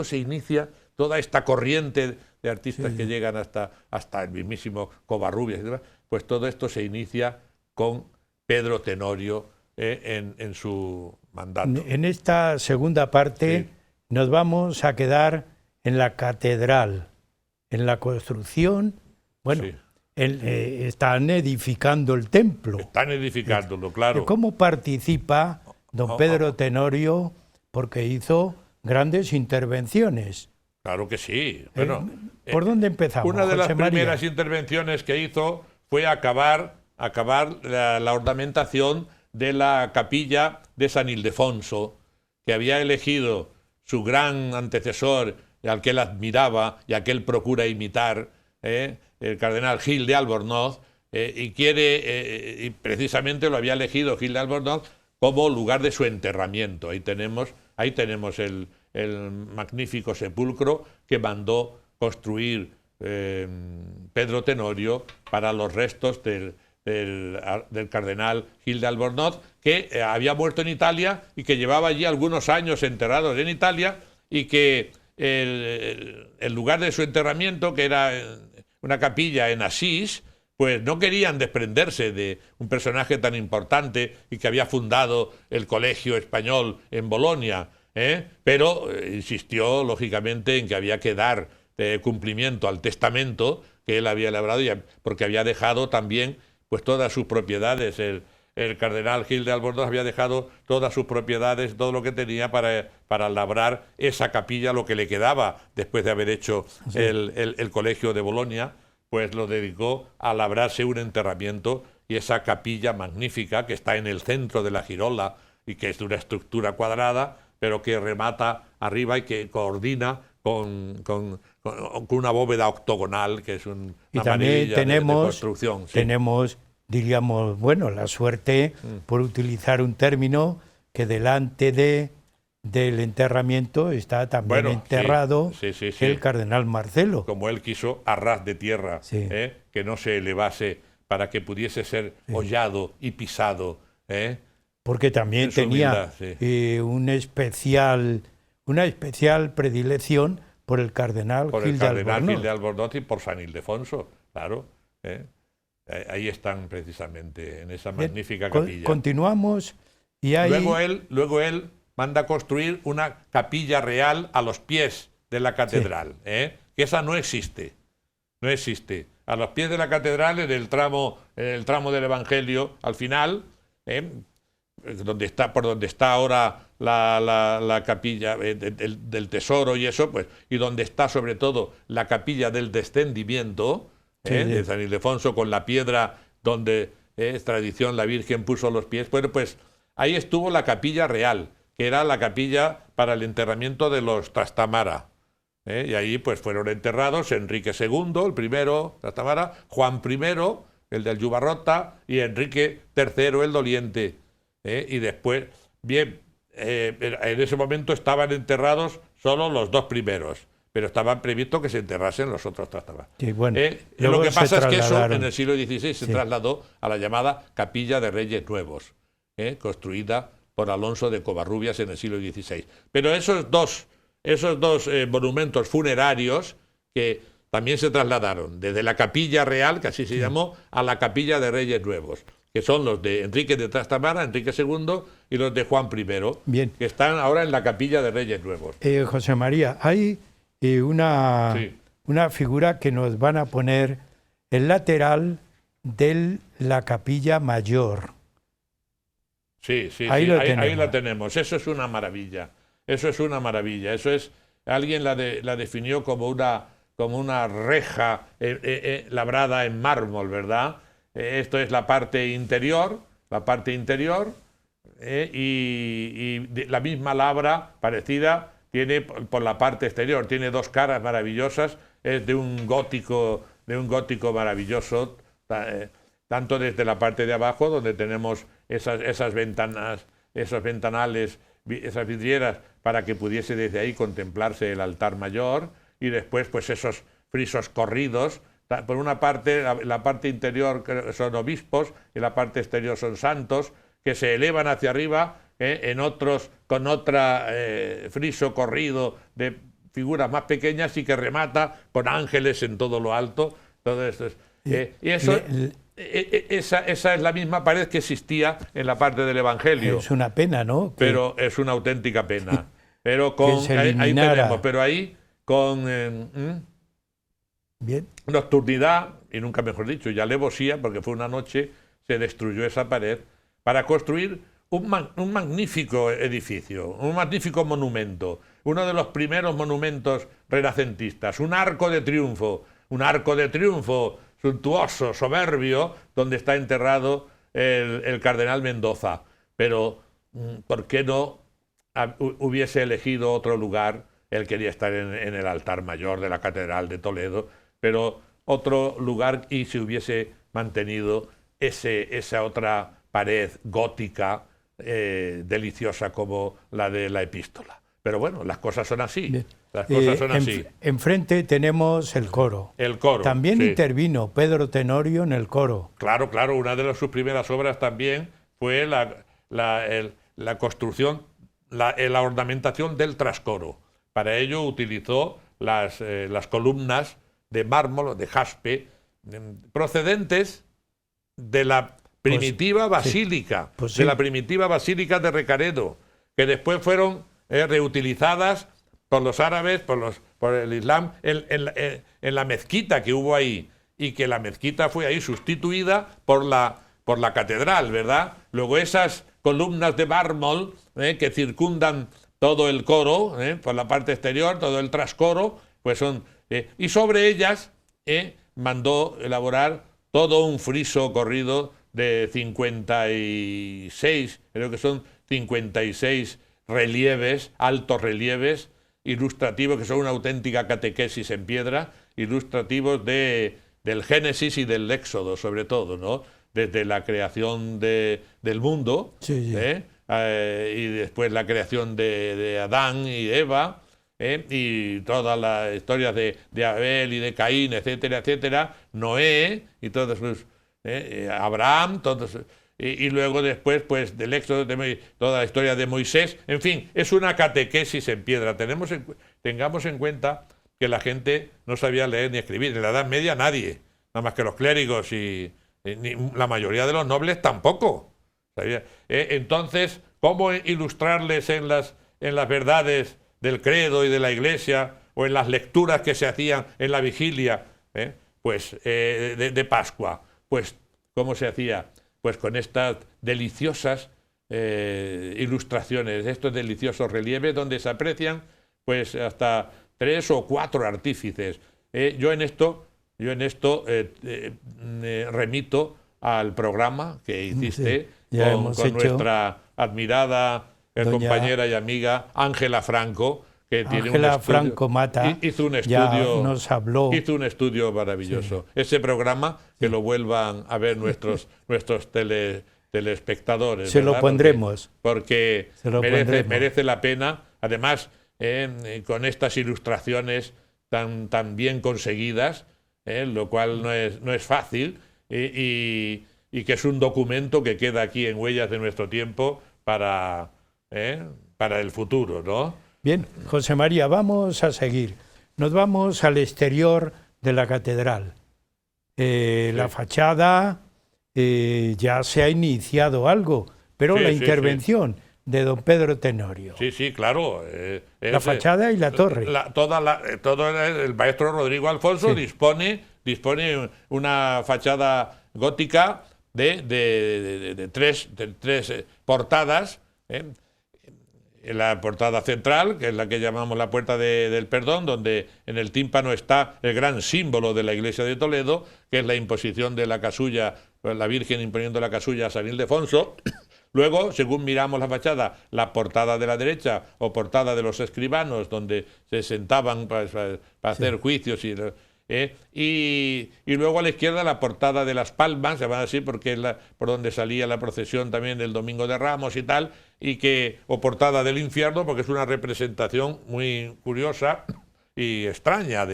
se inicia, toda esta corriente de artistas que llegan hasta el mismísimo Covarrubias y demás, pues todo esto se inicia con Pedro Tenorio en su mandato. En esta segunda parte nos vamos a quedar en la catedral, en la construcción, bueno, están edificando el templo. Están edificándolo, claro. ¿Cómo participa don Pedro Tenorio? Porque hizo grandes intervenciones. Claro que sí. Bueno, ¿por dónde empezamos? Una de las José María? primeras intervenciones que hizo fue acabar la ornamentación de la capilla de San Ildefonso, que había elegido su gran antecesor, al que él admiraba y al que él procura imitar, el cardenal Gil de Albornoz, y precisamente lo había elegido Gil de Albornoz como lugar de su enterramiento. Ahí tenemos el magnífico sepulcro que mandó construir Pedro Tenorio para los restos del cardenal Gil de Albornoz, que había muerto en Italia y que llevaba allí algunos años enterrados en Italia, y que el lugar de su enterramiento, que era una capilla en Asís, pues no querían desprenderse de un personaje tan importante y que había fundado el colegio español en Bolonia, pero insistió lógicamente en que había que dar cumplimiento al testamento que él había elaborado, porque había dejado también pues todas sus propiedades. El cardenal Gil de Albornoz había dejado todas sus propiedades, todo lo que tenía para labrar esa capilla, lo que le quedaba después de haber hecho el colegio de Bolonia, pues lo dedicó a labrarse un enterramiento, y esa capilla magnífica que está en el centro de la girola y que es de una estructura cuadrada, pero que remata arriba y que coordina con una bóveda octogonal, que es una maravilla de construcción. Sí. Tenemos, diríamos, bueno, la suerte, por utilizar un término, que delante del enterramiento está también enterrado el cardenal Marcelo. Como él quiso, a ras de tierra, que no se elevase para que pudiese ser hollado y pisado. Porque también tenía una especial predilección por el cardenal Gil de Albornoz y por San Ildefonso, claro. Ahí están precisamente, en esa magnífica capilla. Continuamos y ahí... Luego él manda construir una capilla real a los pies de la catedral, que esa no existe. No existe. A los pies de la catedral, en el tramo del Evangelio, al final, por donde está ahora la capilla del tesoro y eso, pues, y donde está sobre todo la capilla del descendimiento, de San Ildefonso, con la piedra donde es tradición la Virgen puso los pies. Bueno, pues ahí estuvo la capilla real, que era la capilla para el enterramiento de los Trastamara. Y ahí pues fueron enterrados Enrique II, el primero, Trastamara, Juan I, el del Yubarrota, y Enrique III, el Doliente. Y después, en ese momento estaban enterrados solo los dos primeros, pero estaban previsto que se enterrasen los otros Trastamara. Bueno, lo que pasa es que eso en el siglo XVI se trasladó a la llamada Capilla de Reyes Nuevos, construida por Alonso de Covarrubias en el siglo XVI. Pero esos dos monumentos funerarios que también se trasladaron desde la Capilla Real, que así se llamó, a la Capilla de Reyes Nuevos, que son los de Enrique de Trastamara, Enrique II, y los de Juan I, que están ahora en la Capilla de Reyes Nuevos. José María, hay una figura que nos van a poner el lateral de la Capilla Mayor. Sí, ahí la tenemos. Eso es una maravilla. Eso es, alguien la definió como una reja labrada en mármol, ¿verdad? Esto es la parte interior, la misma labra parecida tiene por la parte exterior, tiene dos caras maravillosas, es de un gótico maravilloso, tanto desde la parte de abajo, donde tenemos esas ventanas, esos ventanales, esas vidrieras, para que pudiese desde ahí contemplarse el altar mayor, y después pues esos frisos corridos. Por una parte, la parte interior son obispos y la parte exterior son santos, que se elevan hacia arriba, en otros con otra friso corrido de figuras más pequeñas, y que remata con ángeles en todo lo alto. Todo esto es, y eso, esa es la misma pared que existía en la parte del Evangelio. Es una pena, ¿no? Pero es una auténtica pena. Pero ahí tenemos, pero ahí con bien, nocturnidad, y nunca mejor dicho, y alevosía, porque fue una noche, se destruyó esa pared para construir un magnífico edificio, un magnífico monumento, uno de los primeros monumentos renacentistas, un arco de triunfo suntuoso, soberbio, donde está enterrado el cardenal Mendoza. Pero, ¿por qué no hubiese elegido otro lugar? Él quería estar en el altar mayor de la Catedral de Toledo, pero otro lugar, y se hubiese mantenido esa otra pared gótica deliciosa como la de la Epístola. Pero bueno, las cosas son así. Bien. Las cosas son así. Enfrente tenemos el coro. El coro. También sí. intervino Pedro Tenorio en el coro. Claro, claro. Una de sus primeras obras también fue la construcción, la ornamentación del trascoro. Para ello utilizó las columnas de mármol, de jaspe, procedentes de la primitiva basílica, sí. de la primitiva basílica de Recaredo, que después fueron reutilizadas por los árabes, por el Islam, en la mezquita que hubo ahí, y que la mezquita fue ahí sustituida por la catedral, ¿verdad? Luego esas columnas de mármol que circundan todo el coro, por la parte exterior, todo el trascoro, pues son... y sobre ellas mandó elaborar todo un friso corrido de 56, creo que son 56 relieves, altos relieves, ilustrativos, que son una auténtica catequesis en piedra, ilustrativos del Génesis y del Éxodo, sobre todo, ¿no? Desde la creación del mundo, sí. Y después la creación de Adán y Eva, y todas las historias de Abel y de Caín, etcétera, etcétera, Noé y todos sus... Abraham, todos... Y luego después, pues, del Éxodo, toda la historia de Moisés. En fin, es una catequesis en piedra. Tengamos en cuenta que la gente no sabía leer ni escribir. En la Edad Media nadie, nada más que los clérigos, y ni la mayoría de los nobles tampoco. Entonces, ¿cómo ilustrarles en las verdades del credo y de la Iglesia, o en las lecturas que se hacían en la vigilia, de Pascua? Pues, ¿cómo se hacía? Pues con estas deliciosas ilustraciones, estos deliciosos relieves, donde se aprecian pues hasta 3 o 4 artífices. Yo en esto remito al programa que hiciste con nuestra admirada compañera y amiga Ángela Franco, que tiene Ángela Franco Mata, hizo un estudio, nos habló. Hizo un estudio maravilloso. Sí. Ese programa, que lo vuelvan a ver nuestros telespectadores. Se lo pondremos. Porque merece la pena. Además, con estas ilustraciones tan bien conseguidas, lo cual no es fácil, y que es un documento que queda aquí en Huellas de Nuestro Tiempo para el futuro, ¿no? Bien, José María, vamos a seguir. Nos vamos al exterior de la catedral. Sí. La fachada ya se ha iniciado algo, pero la intervención de don Pedro Tenorio. Sí, claro. La fachada y la torre. Todo el maestro Rodrigo Alfonso dispone una fachada gótica de tres portadas. La portada central, que es la que llamamos la Puerta del Perdón, donde en el tímpano está el gran símbolo de la Iglesia de Toledo, que es la imposición de la casulla, la Virgen imponiendo la casulla a San Ildefonso. Luego, según miramos la fachada, la portada de la derecha o portada de los escribanos, donde se sentaban para hacer juicios y luego a la izquierda la portada de las Palmas, se llama así porque es por donde salía la procesión también del Domingo de Ramos y tal, o portada del infierno, porque es una representación muy curiosa y extraña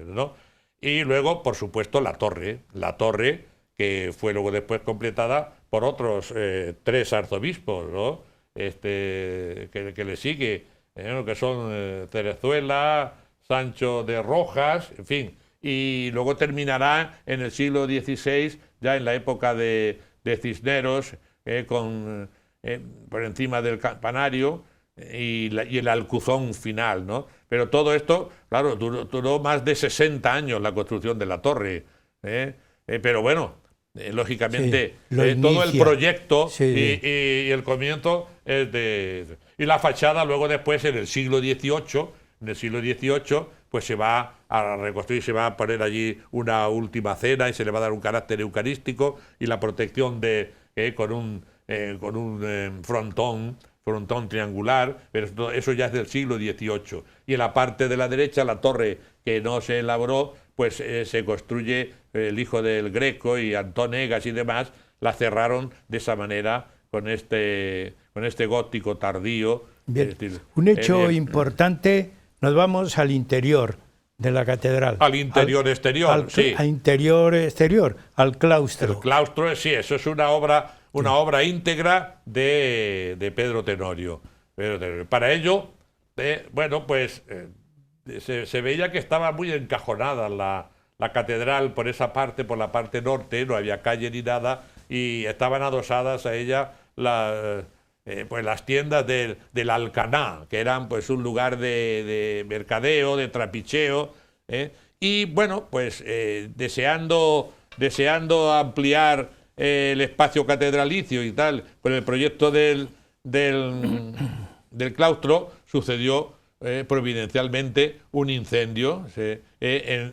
¿no? Y luego, por supuesto, la torre, que fue luego después completada por otros 3 arzobispos, ¿no? Que le sigue, que son Cerezuela, Sancho de Rojas, en fin. Y luego terminará en el siglo XVI, ya en la época de Cisneros, por encima del campanario y el alcuzón final, ¿no? Pero todo esto, claro, duró más de 60 años la construcción de la torre, pero bueno, lógicamente todo el proyecto y el comienzo es y la fachada luego después en el siglo XVIII, pues se va a reconstruir, se va a poner allí una última cena y se le va a dar un carácter eucarístico y la protección con un frontón triangular, pero eso ya es del siglo XVIII. Y en la parte de la derecha, la torre que no se elaboró, pues se construye el hijo del Greco y Antón Egas y demás, la cerraron de esa manera con este gótico tardío. Bien. Un hecho importante, nos vamos al interior de la catedral. Al interior exterior, sí. Al interior exterior, al claustro. El claustro, sí, eso es una obra íntegra de Pedro Tenorio. Para ello, bueno, pues se veía que estaba muy encajonada la catedral por esa parte, por la parte norte, no había calle ni nada, y estaban adosadas a ella pues las tiendas del Alcaná, que eran pues un lugar de mercadeo, de trapicheo, y bueno, pues deseando ampliar el espacio catedralicio y tal, con el proyecto del claustro, sucedió providencialmente un incendio en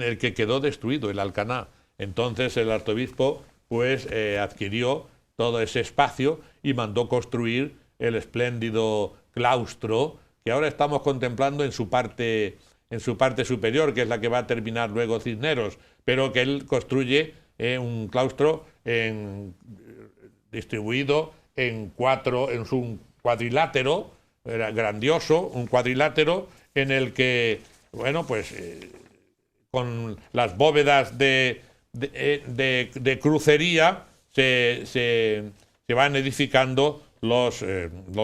el que quedó destruido el Alcaná. Entonces el arzobispo pues adquirió todo ese espacio y mandó construir el espléndido claustro que ahora estamos contemplando en su parte superior, que es la que va a terminar luego Cisneros, pero que él construye un claustro distribuido en un cuadrilátero, era grandioso, un cuadrilátero en el que, bueno, pues con las bóvedas de crucería se van edificando los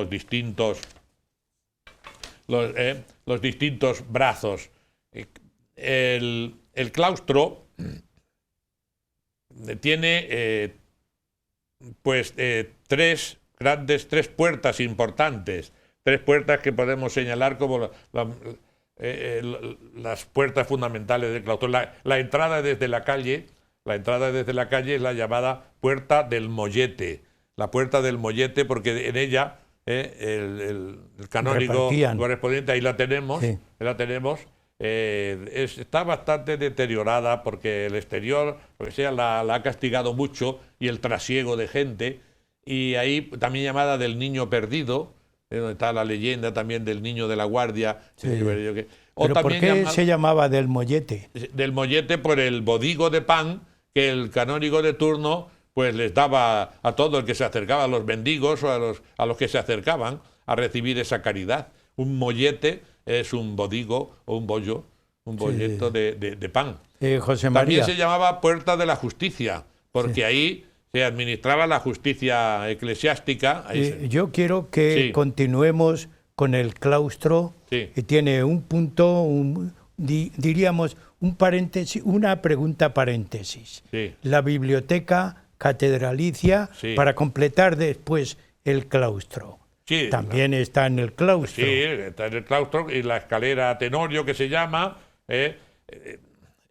distintos brazos. El claustro tiene tres puertas importantes, 3 puertas que podemos señalar como las puertas fundamentales del claustro. La entrada desde la calle es la llamada Puerta del Mollete. La Puerta del Mollete, porque en ella el canónigo correspondiente, ahí la tenemos, sí. Está bastante deteriorada porque el exterior, lo que sea, la ha castigado mucho, y el trasiego de gente, y ahí también llamada del Niño Perdido, donde está la leyenda también del Niño de la Guardia. Sí. ¿Pero por qué se llamaba del Mollete? Del Mollete por el bodigo de pan que el canónigo de turno pues les daba a todo el que se acercaba, a los mendigos o a los que se acercaban a recibir esa caridad. Un mollete es un bodigo o un bollo, un bolleto de pan. José María. También se llamaba Puerta de la Justicia, porque ahí se administraba la justicia eclesiástica. Yo quiero que continuemos con el claustro, que tiene un punto, diríamos, un paréntesis, una pregunta paréntesis. La biblioteca catedralicia, para completar después el claustro. También está en el claustro. Sí, está en el claustro, y la escalera Tenorio, que se llama,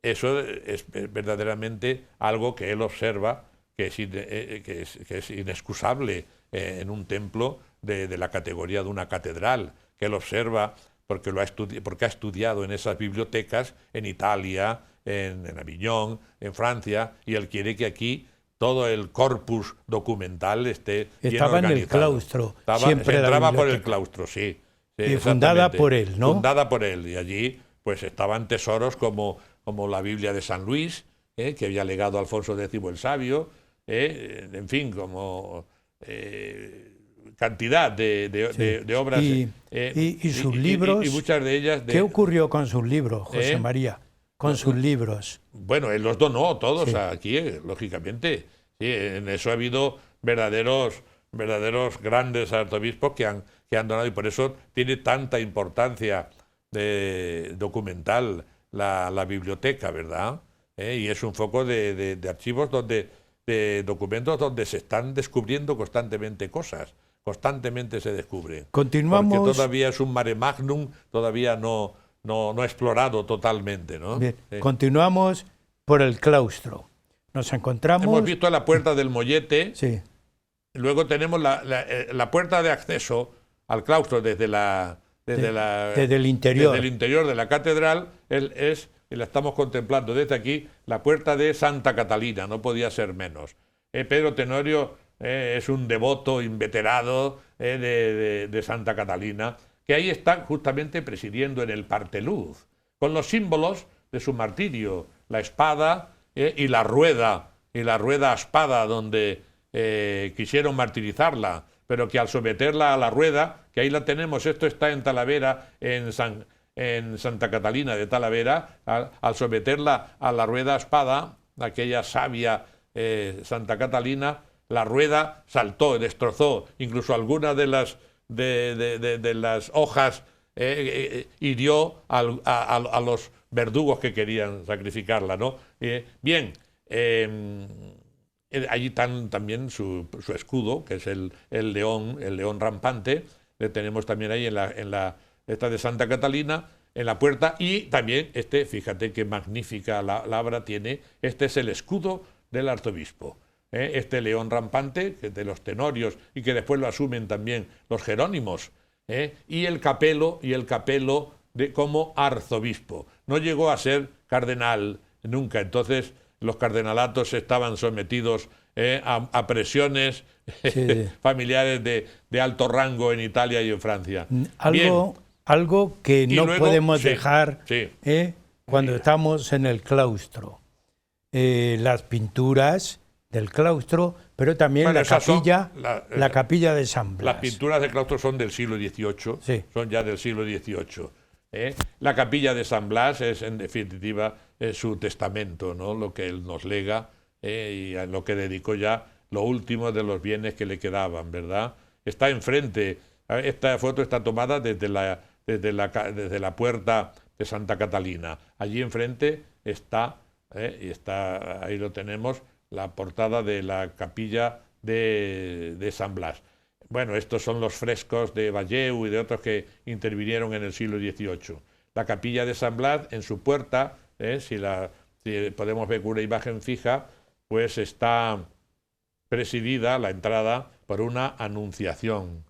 eso es verdaderamente algo que él observa, que es inexcusable en un templo de la categoría de una catedral, que él observa porque ha estudiado en esas bibliotecas en Italia, en Aviñón, en Francia, y él quiere que aquí todo el corpus documental esté bien Estaba en el organizado. claustro, Se siempre la entraba por el biblioteca. claustro, sí. Sí, Y fundada exactamente. por él, ¿no? Fundada por él. Y allí pues estaban tesoros como la Biblia de San Luis, que había legado Alfonso X el Sabio, en fin, como cantidad de obras. Y sus libros. Y muchas de ellas... ¿Qué ocurrió con sus libros, José María? Con sus libros. Bueno, él los donó todos Sí. aquí, lógicamente. Sí, en eso ha habido verdaderos grandes arzobispos que han donado, y por eso tiene tanta importancia documental la biblioteca, ¿verdad? Y es un foco de archivos de documentos donde se están descubriendo constantemente cosas. Constantemente se descubre. Continuamos. Porque todavía es un mare magnum, todavía no explorado totalmente, ¿no? Bien, Sí. continuamos por el claustro. Nos encontramos. Hemos visto la puerta del Mollete. Sí. Luego tenemos la puerta de acceso al claustro desde el interior. Desde el interior de la catedral. Y la estamos contemplando desde aquí, la puerta de Santa Catalina, no podía ser menos. Pedro Tenorio es un devoto inveterado de Santa Catalina, que ahí está justamente presidiendo en el parteluz, con los símbolos de su martirio, la espada y la rueda espada donde quisieron martirizarla, pero que al someterla a la rueda, que ahí la tenemos, esto está en Talavera, en Santa Catalina de Talavera, al someterla a la rueda espada, aquella sabia Santa Catalina, la rueda saltó, destrozó, incluso algunas de las hojas hirió a los verdugos que querían sacrificarla, ¿no? Bien, allí está también su escudo, que es el león rampante. Le tenemos también ahí esta de Santa Catalina, en la puerta. Y también fíjate qué magnífica labra tiene. Este es el escudo del arzobispo. Este león rampante, que de los tenorios, y que después lo asumen también los jerónimos. Y el capelo como arzobispo. No llegó a ser cardenal nunca. Entonces los cardenalatos estaban sometidos a presiones familiares de alto rango en Italia y en Francia. Algo que no luego, podemos dejar cuando Sí. estamos en el claustro. Las pinturas del claustro, pero también la capilla de San Blas. Las pinturas del claustro son del siglo XVIII, Sí. son ya del siglo XVIII. La capilla de San Blas es, en definitiva, su testamento, ¿no? Lo que él nos lega y a lo que dedicó ya lo último de los bienes que le quedaban, ¿verdad? Está enfrente. Esta foto está tomada desde la puerta de Santa Catalina. Allí enfrente está, ahí lo tenemos, la portada de la capilla de San Blas. Bueno, estos son los frescos de Valleu y de otros que intervinieron en el siglo XVIII. La capilla de San Blas, en su puerta, si podemos ver con una imagen fija, pues está presidida la entrada por una anunciación,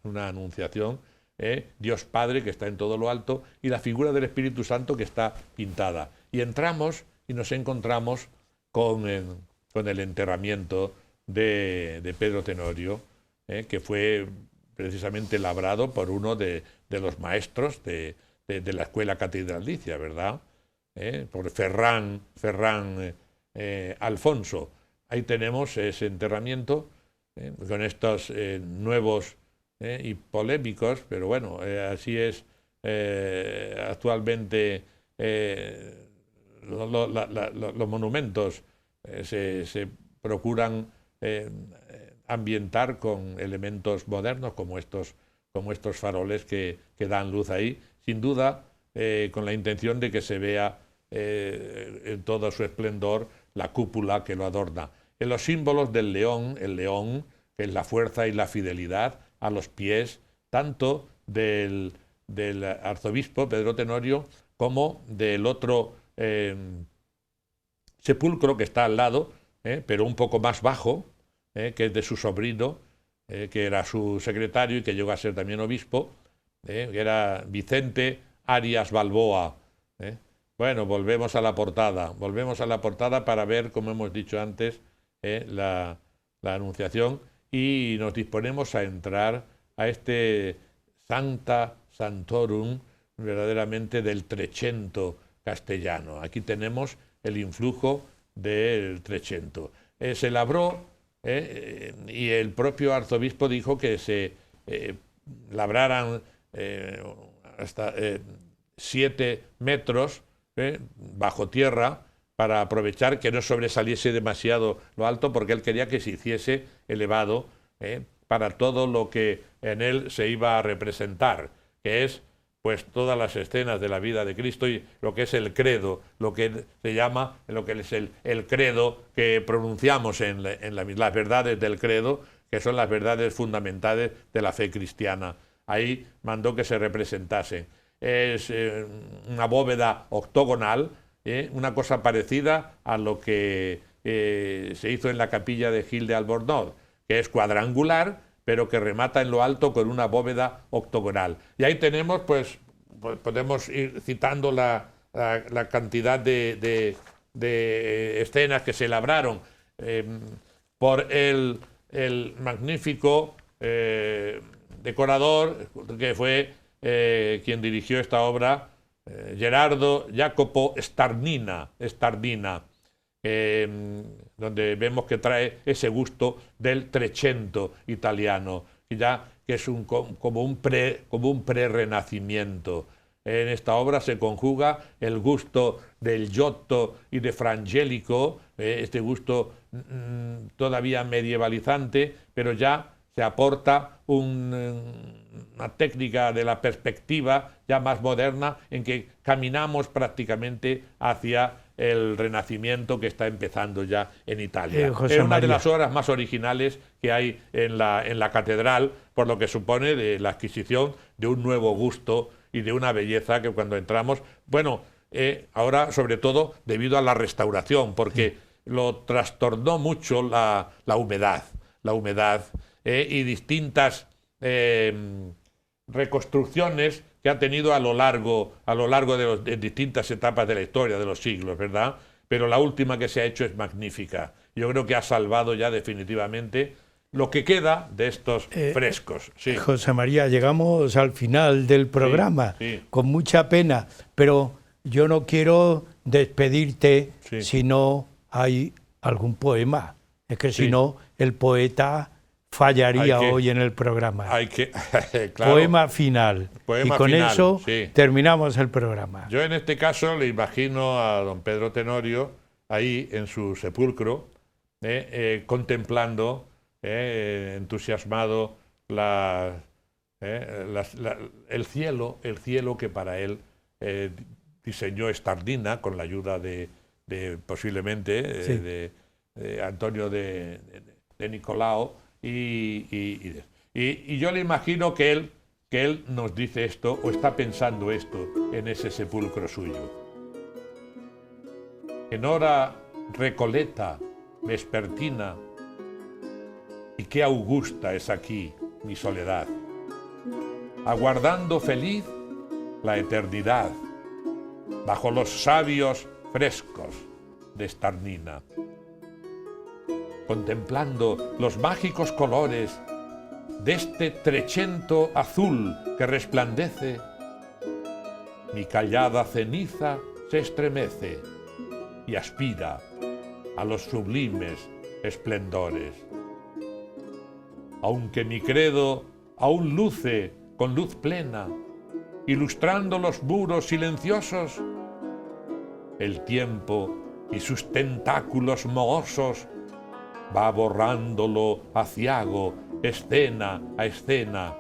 Dios Padre que está en todo lo alto y la figura del Espíritu Santo que está pintada. Y entramos y nos encontramos con el enterramiento de Pedro Tenorio, que fue precisamente labrado por uno de los maestros de la escuela catedralicia, ¿verdad? Por Ferran Alfonso. Ahí tenemos ese enterramiento con estos nuevos y polémicos, pero bueno, así es actualmente los monumentos se procuran ambientar con elementos modernos como estos faroles que dan luz ahí, sin duda con la intención de que se vea en todo su esplendor la cúpula que lo adorna. En los símbolos del león, el león, que es la fuerza y la fidelidad, a los pies tanto del arzobispo Pedro Tenorio como del otro sepulcro que está al lado, pero un poco más bajo, que es de su sobrino, que era su secretario y que llegó a ser también obispo, que era Vicente Arias Balboa. Bueno, volvemos a la portada para ver, como hemos dicho antes, la la Anunciación, y nos disponemos a entrar a este Sancta Sanctorum verdaderamente del Trecento castellano. Aquí tenemos el influjo del Trecento. Se labró y el propio arzobispo dijo que se labraran hasta 7 metros bajo tierra para aprovechar que no sobresaliese demasiado lo alto, porque él quería que se hiciese elevado para todo lo que en él se iba a representar, que es pues todas las escenas de la vida de Cristo y lo que es el credo, lo que se llama, lo que es el credo que pronunciamos en las verdades del credo, que son las verdades fundamentales de la fe cristiana. Ahí mandó que se representase. Es una bóveda octogonal, una cosa parecida a lo que se hizo en la capilla de Gil de Albornoz, que es cuadrangular, pero que remata en lo alto con una bóveda octogonal. Y ahí tenemos, pues podemos ir citando la cantidad de escenas que se labraron por el magnífico decorador que fue quien dirigió esta obra, Gerardo Jacopo Starnina, donde vemos que trae ese gusto del Trecento italiano, que es como un pre-renacimiento. En esta obra se conjuga el gusto del Giotto y de Frangélico, este gusto todavía medievalizante, pero ya se aporta una técnica de la perspectiva ya más moderna, en que caminamos prácticamente hacia el Renacimiento que está empezando ya en Italia. Es una de las obras más originales que hay en la catedral, por lo que supone de la adquisición de un nuevo gusto y de una belleza que cuando entramos, bueno, ahora sobre todo debido a la restauración, porque lo trastornó mucho la humedad y distintas reconstrucciones que ha tenido a lo largo de distintas etapas de la historia, de los siglos, ¿verdad? Pero la última que se ha hecho es magnífica. Yo creo que ha salvado ya definitivamente lo que queda de estos frescos. Sí. José María, llegamos al final del programa, con mucha pena, pero yo no quiero despedirte si no hay algún poema. Es que si no, el poeta fallaría hoy en el programa. Claro, poema final. Y con eso terminamos el programa. Yo en este caso le imagino a don Pedro Tenorio ahí en su sepulcro, contemplando, entusiasmado el cielo que para él diseñó Starnina con la ayuda de posiblemente de Antonio de Nicolao. Y yo le imagino que él nos dice esto, o está pensando esto en ese sepulcro suyo. En hora recoleta, vespertina, y qué augusta es aquí mi soledad, aguardando feliz la eternidad, bajo los sabios frescos de Starnina, contemplando los mágicos colores de este Trecento azul que resplandece, mi callada ceniza se estremece y aspira a los sublimes esplendores. Aunque mi credo aún luce con luz plena, ilustrando los muros silenciosos, el tiempo y sus tentáculos mohosos va borrándolo aciago, escena a escena.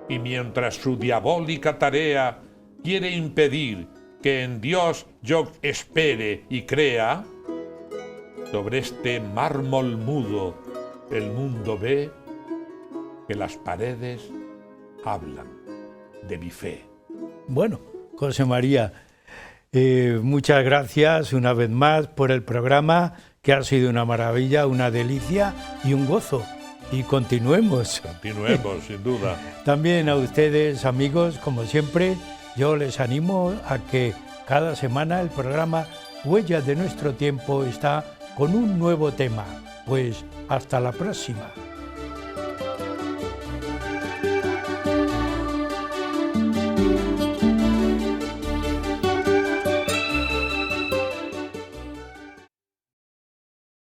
Y mientras su diabólica tarea quiere impedir que en Dios yo espere y crea, sobre este mármol mudo el mundo ve que las paredes hablan de mi fe. Bueno, José María, muchas gracias una vez más por el programa, que ha sido una maravilla, una delicia y un gozo. Y continuemos. Continuemos, sin duda. También a ustedes, amigos, como siempre, yo les animo a que cada semana el programa Huellas de Nuestro Tiempo está con un nuevo tema. Pues hasta la próxima.